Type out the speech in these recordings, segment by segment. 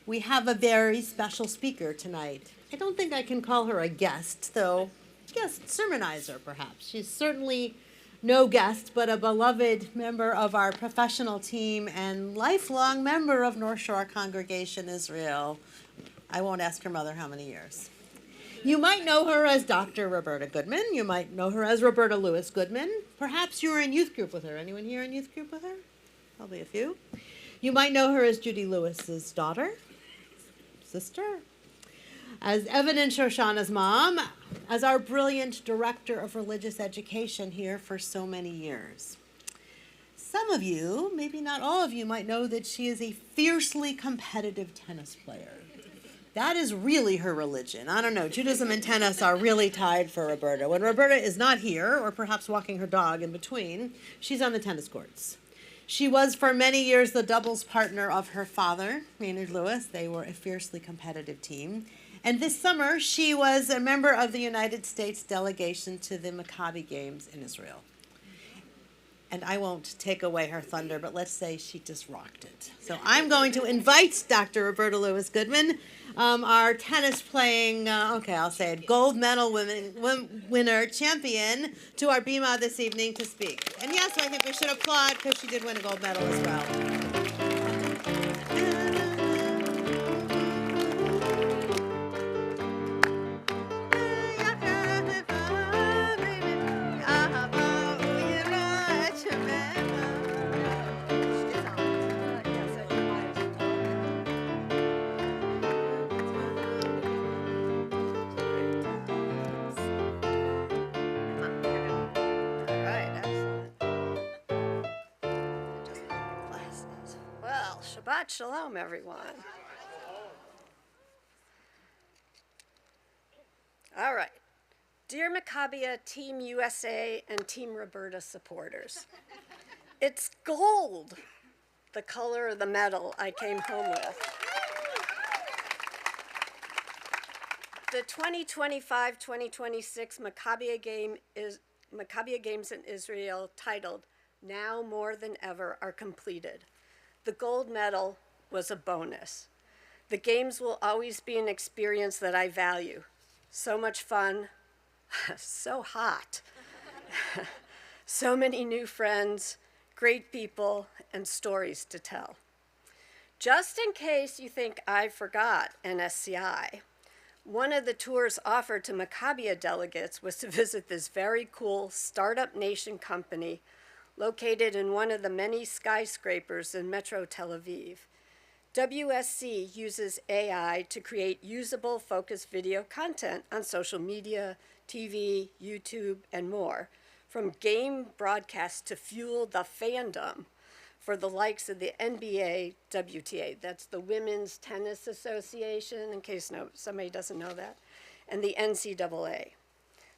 We have a very special speaker tonight. I don't think I can call her a guest, though. Guest sermonizer, perhaps. She's certainly no guest, but a beloved member of our professional team and lifelong member of North Shore Congregation Israel. I won't ask her mother how many years. You might know her as Dr. Roberta Goodman. You might know her as Roberta Lewis Goodman. Perhaps you were in youth group with her. Anyone here in youth group with her? Probably a few. You might know her as Judy Lewis's daughter, sister, as Evan and Shoshana's mom, as our brilliant director of religious education here for so many years. Some of you, maybe not all of you, might know that she is a fiercely competitive tennis player. That is really her religion. I don't know, Judaism and tennis are really tied for Roberta. When Roberta is not here, or perhaps walking her dog in between, she's on the tennis courts. She was for many years the doubles partner of her father, Maynard Lewis. They were a fiercely competitive team. And this summer, she was a member of the United States delegation to the Maccabiah Games in Israel. And I won't take away her thunder, but let's say she just rocked it. So I'm going to invite Dr. Roberta Lewis Goodman, our tennis playing, I'll say it, gold medal winner champion, to our bima this evening to speak. And yes, I think we should applaud because she did win a gold medal as well. Shabbat Shalom, everyone. All right. Dear Maccabiah, Team USA, and Team Roberta supporters, it's gold, the color of the medal I came home with. The 2025-2026 Maccabiah Games in Israel, titled Now More Than Ever, are completed. The gold medal was a bonus. The games will always be an experience that I value. So much fun, so hot, so many new friends, great people, and stories to tell. Just in case you think I forgot NSCI, one of the tours offered to Maccabiah delegates was to visit this very cool startup nation company located in one of the many skyscrapers in Metro Tel Aviv. WSC uses AI to create usable, focused video content on social media, TV, YouTube, and more, from game broadcasts to fuel the fandom for the likes of the NBA WTA, that's the Women's Tennis Association, in case somebody doesn't know that, and the NCAA.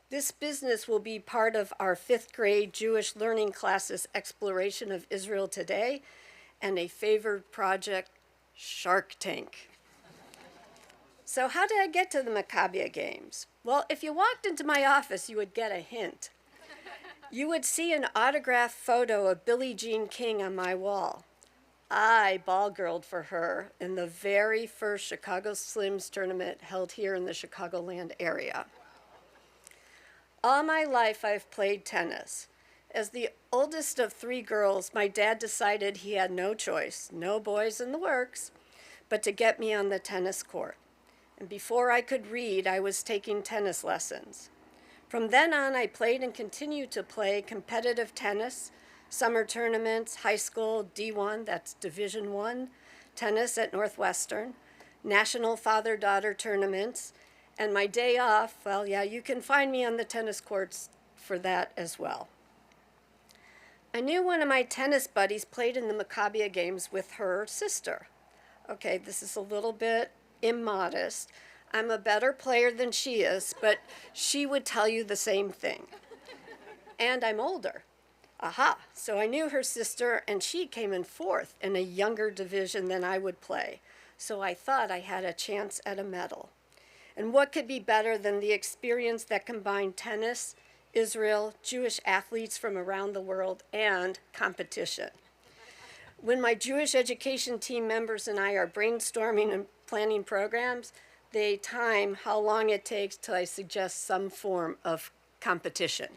This business will be part of our 5th grade Jewish learning classes exploration of Israel today and a favored project, Shark Tank. So how did I get to the Maccabiah Games? Well, if you walked into my office, you would get a hint. You would see an autographed photo of Billie Jean King on my wall. I ball-girled for her in the very first Chicago Slims tournament held here in the Chicagoland area. All my life, I've played tennis. As the oldest of 3 girls, my dad decided he had no choice, no boys in the works, but to get me on the tennis court. And before I could read, I was taking tennis lessons. From then on, I played and continued to play competitive tennis, summer tournaments, high school D1, that's Division I, tennis at Northwestern, national father-daughter tournaments, and my day off, well, yeah, you can find me on the tennis courts for that as well. I knew one of my tennis buddies played in the Maccabiah Games with her sister. Okay, this is a little bit immodest. I'm a better player than she is, but she would tell you the same thing. And I'm older. Aha, so I knew her sister, and she came in 4th in a younger division than I would play. So I thought I had a chance at a medal. And what could be better than the experience that combined tennis, Israel, Jewish athletes from around the world, and competition? When my Jewish education team members and I are brainstorming and planning programs, they time how long it takes till I suggest some form of competition.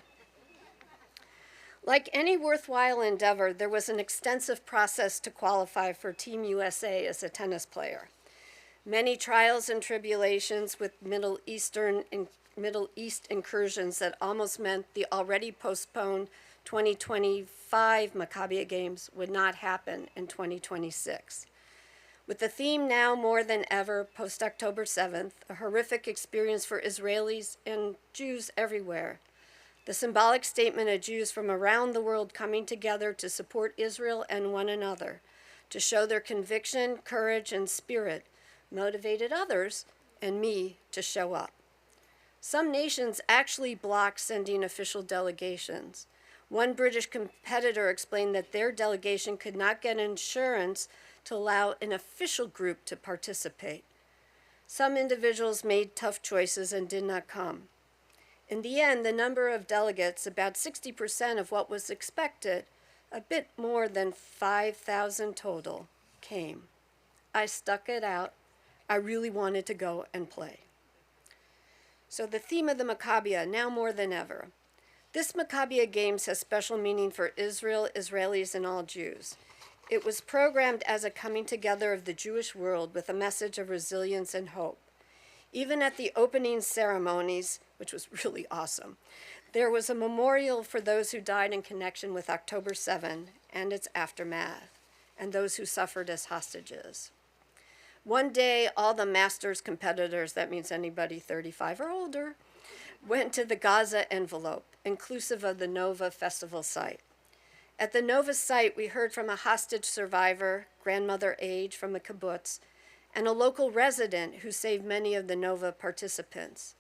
Like any worthwhile endeavor, there was an extensive process to qualify for Team USA as a tennis player. Many trials and tribulations with Middle East incursions that almost meant the already postponed 2025 Maccabiah Games would not happen in 2026. With the theme now more than ever post-October 7th, a horrific experience for Israelis and Jews everywhere, the symbolic statement of Jews from around the world coming together to support Israel and one another, to show their conviction, courage, and spirit, motivated others and me to show up. Some nations actually blocked sending official delegations. One British competitor explained that their delegation could not get insurance to allow an official group to participate. Some individuals made tough choices and did not come. In the end, the number of delegates, about 60% of what was expected, a bit more than 5,000 total, came. I stuck it out. I really wanted to go and play. So the theme of the Maccabiah, now more than ever. This Maccabiah Games has special meaning for Israel, Israelis, and all Jews. It was programmed as a coming together of the Jewish world with a message of resilience and hope. Even at the opening ceremonies, which was really awesome, there was a memorial for those who died in connection with October 7 and its aftermath, and those who suffered as hostages. One day, all the Masters competitors, that means anybody 35 or older, went to the Gaza envelope, inclusive of the Nova Festival site. At the Nova site, we heard from a hostage survivor, grandmother age from a kibbutz, and a local resident who saved many of the Nova participants.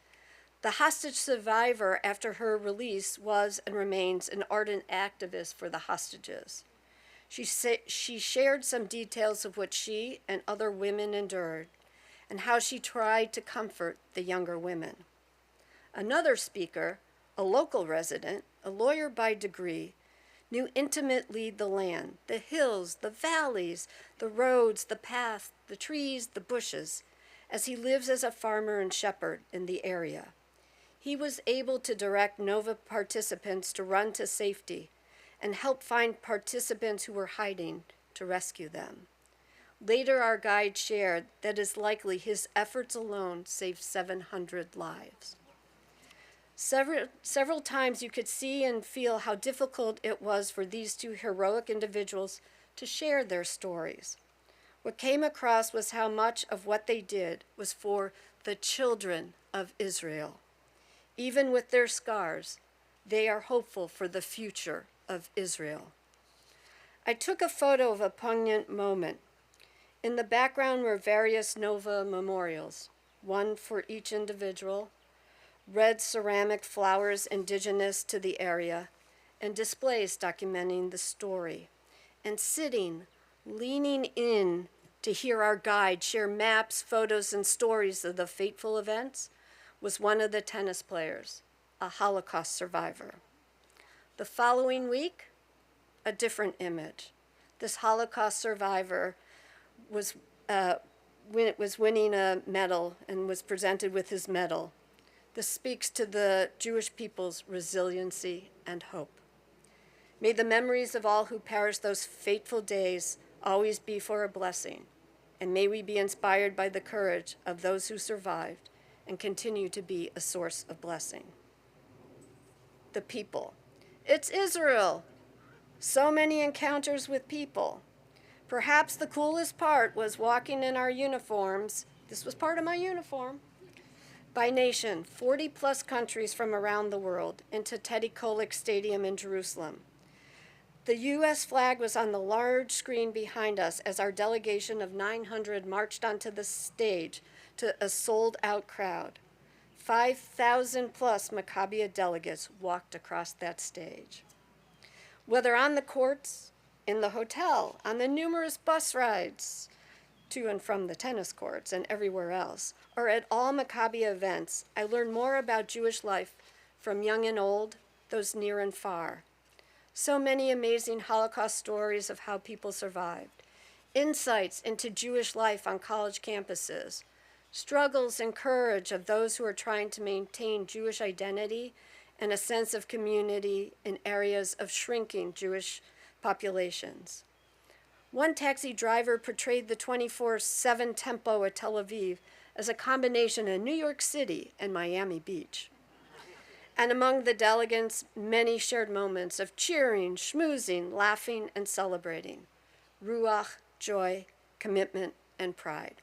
The hostage survivor, after her release, was and remains an ardent activist for the hostages. She shared some details of what she and other women endured and how she tried to comfort the younger women. Another speaker, a local resident, a lawyer by degree, knew intimately the land, the hills, the valleys, the roads, the paths, the trees, the bushes, as he lives as a farmer and shepherd in the area. He was able to direct Nova participants to run to safety and help find participants who were hiding to rescue them. Later, our guide shared that it's likely his efforts alone saved 700 lives. Several times you could see and feel how difficult it was for these two heroic individuals to share their stories. What came across was how much of what they did was for the children of Israel. Even with their scars, they are hopeful for the future of Israel. I took a photo of a poignant moment. In the background were various Nova memorials, one for each individual, red ceramic flowers indigenous to the area, and displays documenting the story. And sitting, leaning in to hear our guide share maps, photos, and stories of the fateful events was one of the tennis players, a Holocaust survivor. The following week, a different image. This Holocaust survivor was winning a medal and was presented with his medal. This speaks to the Jewish people's resiliency and hope. May the memories of all who perished those fateful days always be for a blessing, and may we be inspired by the courage of those who survived and continue to be a source of blessing. The people. It's Israel. So many encounters with people. Perhaps the coolest part was walking in our uniforms. This was part of my uniform. By nation, 40-plus countries from around the world, into Teddy Kolik Stadium in Jerusalem. The U.S. flag was on the large screen behind us as our delegation of 900 marched onto the stage to a sold-out crowd. 5,000-plus Maccabiah delegates walked across that stage. Whether on the courts, in the hotel, on the numerous bus rides to and from the tennis courts and everywhere else, or at all Maccabiah events, I learned more about Jewish life from young and old, those near and far. So many amazing Holocaust stories of how people survived, insights into Jewish life on college campuses, struggles and courage of those who are trying to maintain Jewish identity and a sense of community in areas of shrinking Jewish populations. One taxi driver portrayed the 24/7 tempo at Tel Aviv as a combination of New York City and Miami Beach. And among the delegates, many shared moments of cheering, schmoozing, laughing, and celebrating. Ruach, joy, commitment, and pride.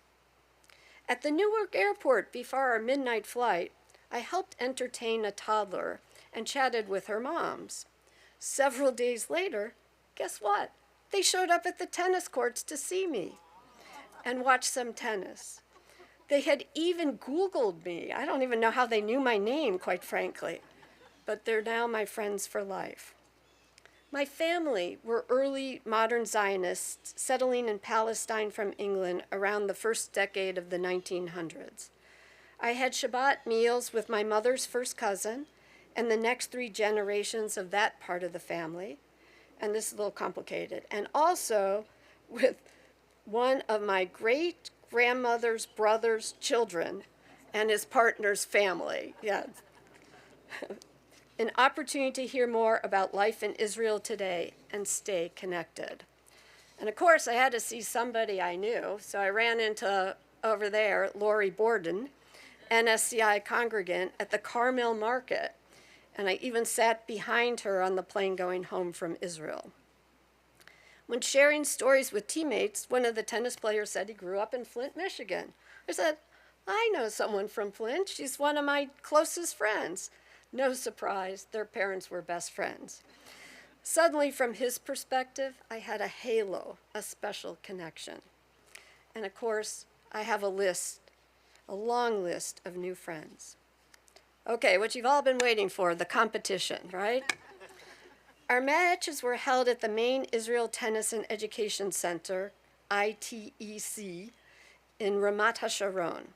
At the Newark airport before our midnight flight, I helped entertain a toddler and chatted with her moms. Several days later, guess what? They showed up at the tennis courts to see me and watch some tennis. They had even Googled me. I don't even know how they knew my name, quite frankly, but they're now my friends for life. My family were early modern Zionists settling in Palestine from England around the first decade of the 1900s. I had Shabbat meals with my mother's first cousin and the next 3 generations of that part of the family, and this is a little complicated, and also with one of my great-grandmother's brother's children and his partner's family. Yeah. An opportunity to hear more about life in Israel today and stay connected. And of course, I had to see somebody I knew, so I ran into, over there, Lori Borden, NSCI congregant at the Carmel Market, and I even sat behind her on the plane going home from Israel. When sharing stories with teammates, one of the tennis players said he grew up in Flint, Michigan. I said, I know someone from Flint. She's one of my closest friends. No surprise, their parents were best friends. Suddenly, from his perspective, I had a halo, a special connection. And of course, I have a long list of new friends. Okay, what you've all been waiting for, the competition, right? Our matches were held at the main Israel Tennis and Education Center, ITEC, in Ramat HaSharon.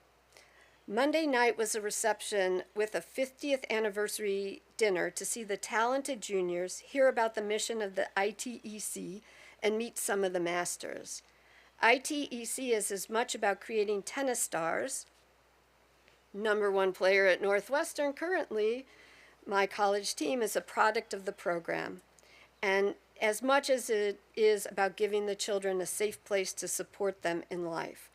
Monday night was a reception with a 50th anniversary dinner to see the talented juniors, hear about the mission of the ITEC, and meet some of the masters. ITEC is as much about creating tennis stars. #1 player at Northwestern currently, my college team, is a product of the program, and as much as it is about giving the children a safe place to support them in life.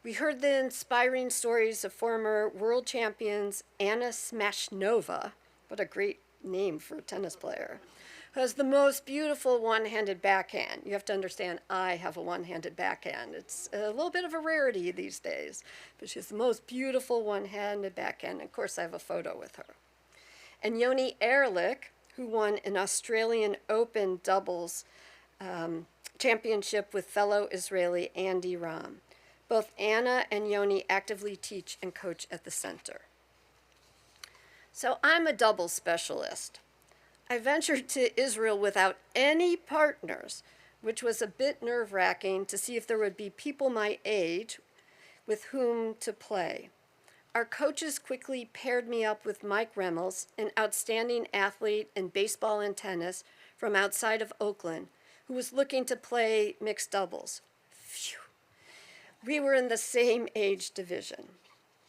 We heard the inspiring stories of former world champions Anna Smashnova, what a great name for a tennis player, who has the most beautiful one-handed backhand. You have to understand, I have a one-handed backhand. It's a little bit of a rarity these days, but she has the most beautiful one-handed backhand. And of course, I have a photo with her. And Yoni Ehrlich, who won an Australian Open doubles championship with fellow Israeli Andy Ram. Both Anna and Yoni actively teach and coach at the center. So I'm a doubles specialist. I ventured to Israel without any partners, which was a bit nerve-wracking to see if there would be people my age with whom to play. Our coaches quickly paired me up with Mike Remmels, an outstanding athlete in baseball and tennis from outside of Oakland, who was looking to play mixed doubles. Phew. We were in the same age division.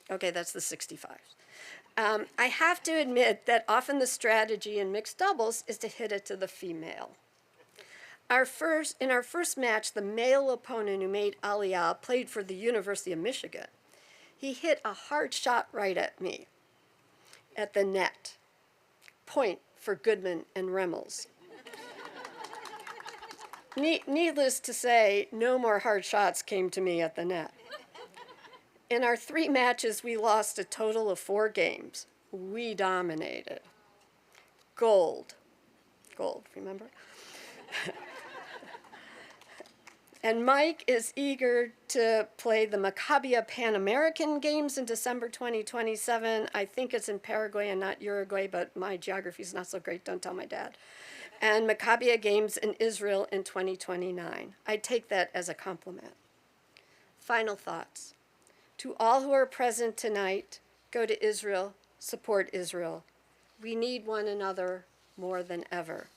Okay, that's the 65s. I have to admit that often the strategy in mixed doubles is to hit it to the female. In our first match, the male opponent who made Aliyah played for the University of Michigan. He hit a hard shot right at me, at the net. Point for Goodman and Remmels. Needless to say, no more hard shots came to me at the net. In our 3 matches, we lost a total of 4 games. We dominated. Gold, remember? And Mike is eager to play the Maccabiah Pan American Games in December 2027. I think it's in Paraguay and not Uruguay, but my geography is not so great. Don't tell my dad. And Maccabiah Games in Israel in 2029. I take that as a compliment. Final thoughts. To all who are present tonight, go to Israel, support Israel. We need one another more than ever.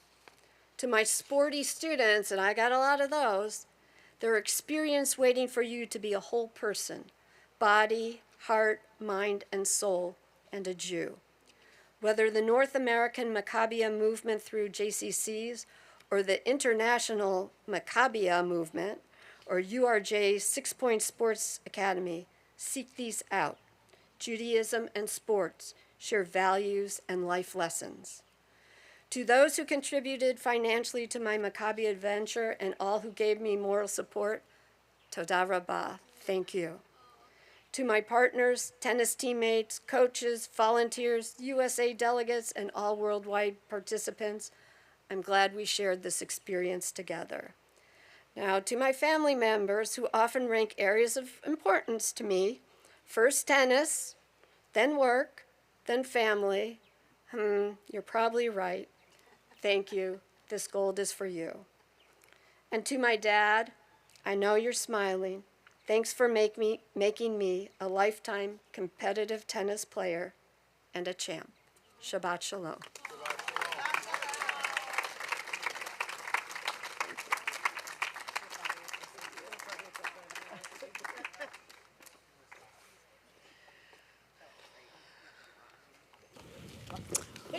To my sporty students, and I got a lot of those, there are experience waiting for you to be a whole person, body, heart, mind, and soul, and a Jew. Whether the North American Maccabiah movement through JCCs or the international Maccabiah movement or URJ's 6-Point Sports Academy, seek these out. Judaism and sports share values and life lessons. To those who contributed financially to my Maccabi adventure and all who gave me moral support, Toda Rabbah, thank you. To my partners, tennis teammates, coaches, volunteers, USA delegates, and all worldwide participants, I'm glad we shared this experience together. Now, to my family members who often rank areas of importance to me, first tennis, then work, then family. You're probably right. Thank you. This gold is for you. And to my dad, I know you're smiling. Thanks for making me a lifetime competitive tennis player and a champ. Shabbat Shalom.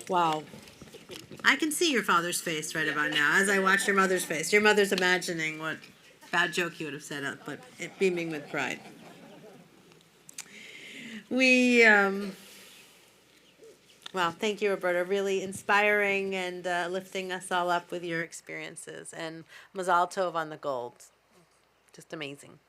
Wow. I can see your father's face right about now as I watch your mother's face. Your mother's imagining what bad joke you would have said, but it beaming with pride. Well, thank you, Roberta. Really inspiring and lifting us all up with your experiences. And Mazal Tov on the gold. Just amazing.